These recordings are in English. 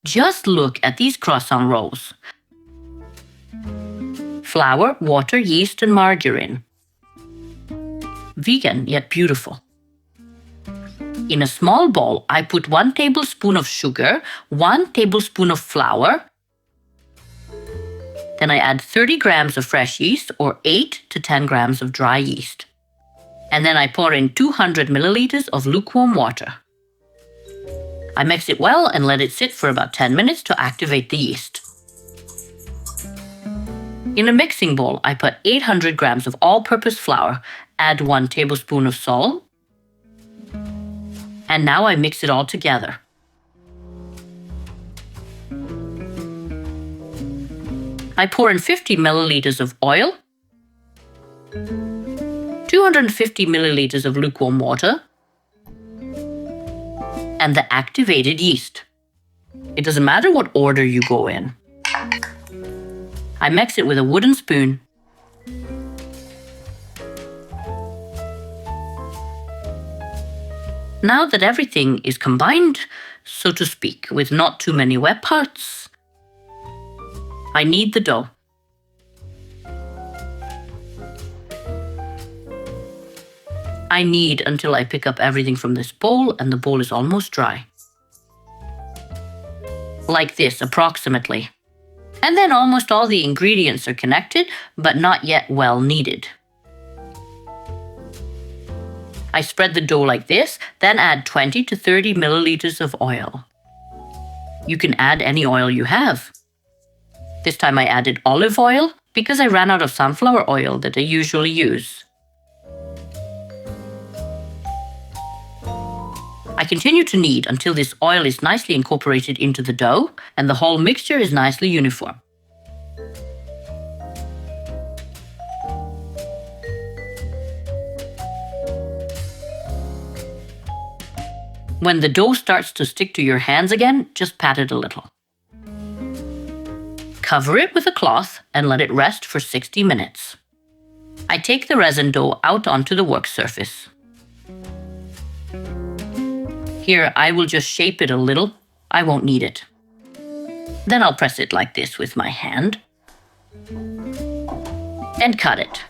Just look at these croissant rolls. Flour, water, yeast, and margarine. Vegan yet beautiful. In a small bowl, I put 1 tablespoon of sugar, 1 tablespoon of flour. Then I add 30 grams of fresh yeast or 8 to 10 grams of dry yeast. And then I pour in 200 milliliters of lukewarm water. I mix it well and let it sit for about 10 minutes to activate the yeast. In a mixing bowl, I put 800 grams of all-purpose flour, add 1 tablespoon of salt, and now I mix it all together. I pour in 50 milliliters of oil, 250 milliliters of lukewarm water, and the activated yeast. It doesn't matter what order you go in. I mix it with a wooden spoon. Now that everything is combined, so to speak, with not too many wet parts, I knead the dough. I knead until I pick up everything from this bowl and the bowl is almost dry. Like this, approximately. And then almost all the ingredients are connected, but not yet well kneaded. I spread the dough like this, then add 20 to 30 milliliters of oil. You can add any oil you have. This time I added olive oil because I ran out of sunflower oil that I usually use. I continue to knead until this oil is nicely incorporated into the dough and the whole mixture is nicely uniform. When the dough starts to stick to your hands again, just pat it a little. Cover it with a cloth and let it rest for 60 minutes. I take the resin dough out onto the work surface. Here, I will just shape it a little. I won't knead it. Then I'll press it like this with my hand and cut it.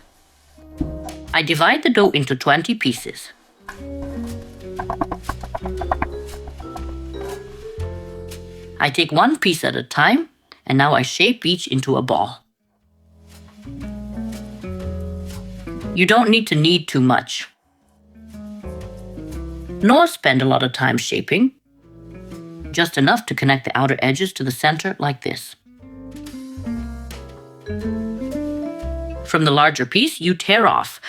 I divide the dough into 20 pieces. I take one piece at a time, and now I shape each into a ball. You don't need to knead too much, nor spend a lot of time shaping, just enough to connect the outer edges to the center like this. From the larger piece, you tear off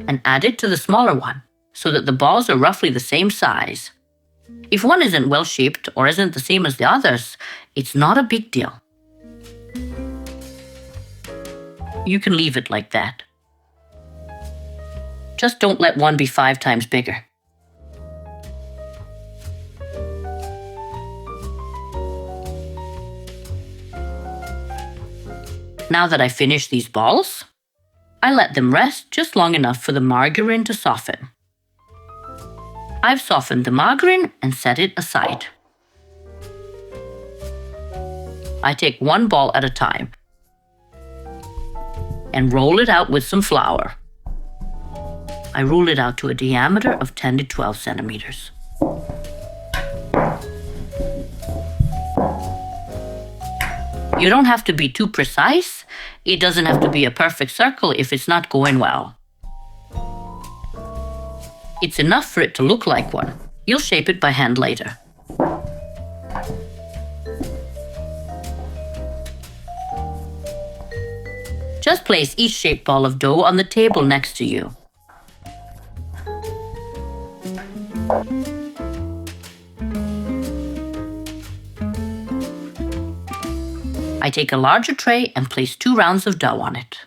and add it to the smaller one so that the balls are roughly the same size. If one isn't well shaped or isn't the same as the others, it's not a big deal. You can leave it like that. Just don't let one be 5 times bigger. Now that I finish these balls, I let them rest just long enough for the margarine to soften. I've softened the margarine and set it aside. I take one ball at a time and roll it out with some flour. I roll it out to a diameter of 10 to 12 centimeters. You don't have to be too precise. It doesn't have to be a perfect circle if it's not going well. It's enough for it to look like one. You'll shape it by hand later. Just place each shaped ball of dough on the table next to you. I take a larger tray and place 2 rounds of dough on it.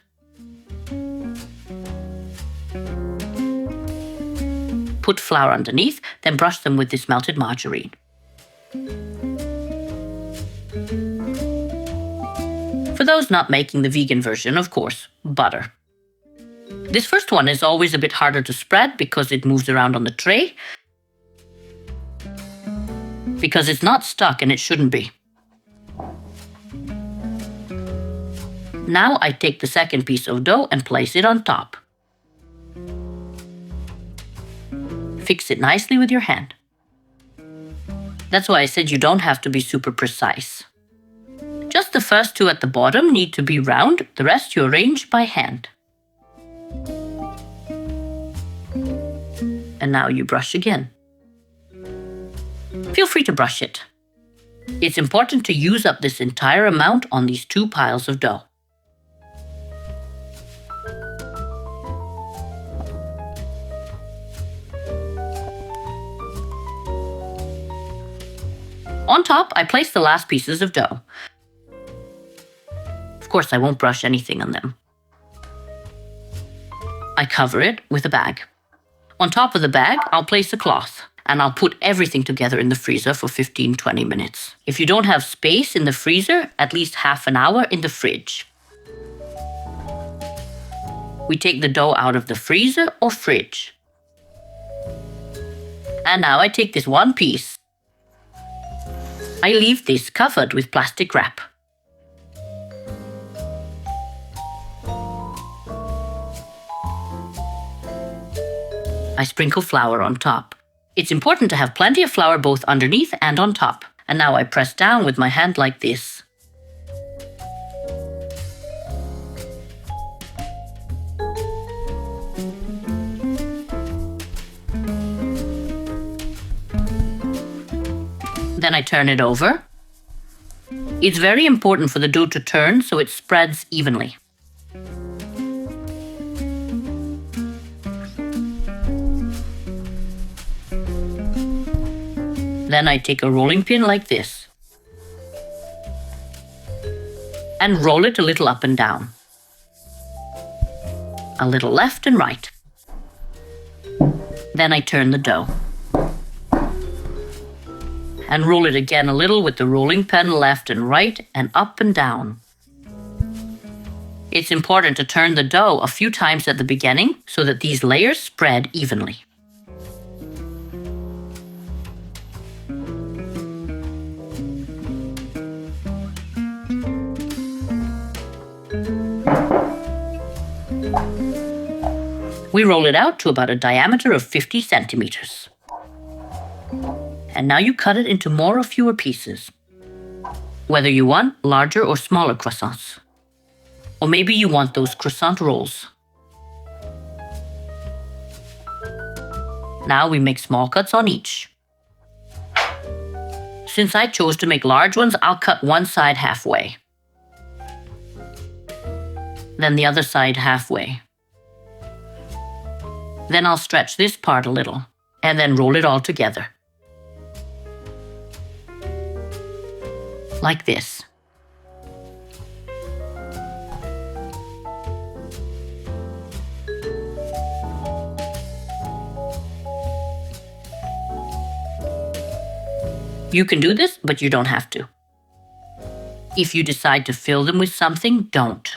Put flour underneath, then brush them with this melted margarine. For those not making the vegan version, of course, butter. This first one is always a bit harder to spread because it moves around on the tray. because it's not stuck and it shouldn't be. Now I take the second piece of dough and place it on top. Fix it nicely with your hand. That's why I said you don't have to be super precise. Just the first two at the bottom need to be round, the rest you arrange by hand. And now you brush again. Feel free to brush it. It's important to use up this entire amount on these two piles of dough. On top, I place the last pieces of dough. Of course, I won't brush anything on them. I cover it with a bag. On top of the bag, I'll place a cloth, and I'll put everything together in the freezer for 15-20 minutes. If you don't have space in the freezer, at least half an hour in the fridge. We take the dough out of the freezer or fridge. And now I take this one piece. I leave this covered with plastic wrap. I sprinkle flour on top. It's important to have plenty of flour both underneath and on top. And now I press down with my hand like this. Then I turn it over. It's very important for the dough to turn so it spreads evenly. Then I take a rolling pin like this and roll it a little up and down, a little left and right. Then I turn the dough and roll it again a little with the rolling pin left and right and up and down. It's important to turn the dough a few times at the beginning so that these layers spread evenly. We roll it out to about a diameter of 50 centimeters. And now you cut it into more or fewer pieces, whether you want larger or smaller croissants. Or maybe you want those croissant rolls. Now we make small cuts on each. Since I chose to make large ones, I'll cut one side halfway. Then the other side halfway. Then I'll stretch this part a little, and then roll it all together. Like this. You can do this, but you don't have to. If you decide to fill them with something, don't.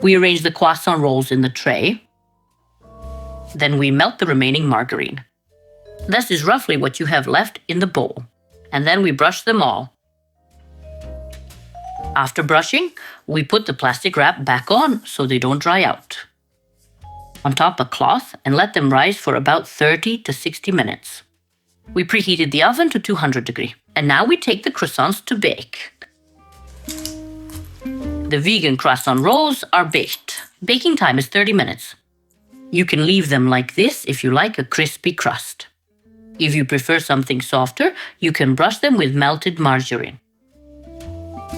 We arrange the croissant rolls in the tray. Then we melt the remaining margarine. This is roughly what you have left in the bowl. And then we brush them all. After brushing, we put the plastic wrap back on so they don't dry out. On top a cloth and let them rise for about 30 to 60 minutes. We preheated the oven to 200 degrees. And now we take the croissants to bake. The vegan croissant rolls are baked. Baking time is 30 minutes. You can leave them like this if you like a crispy crust. If you prefer something softer, you can brush them with melted margarine.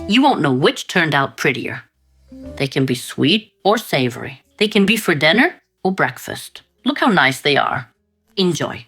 You won't know which turned out prettier. They can be sweet or savory. They can be for dinner or breakfast. Look how nice they are. Enjoy.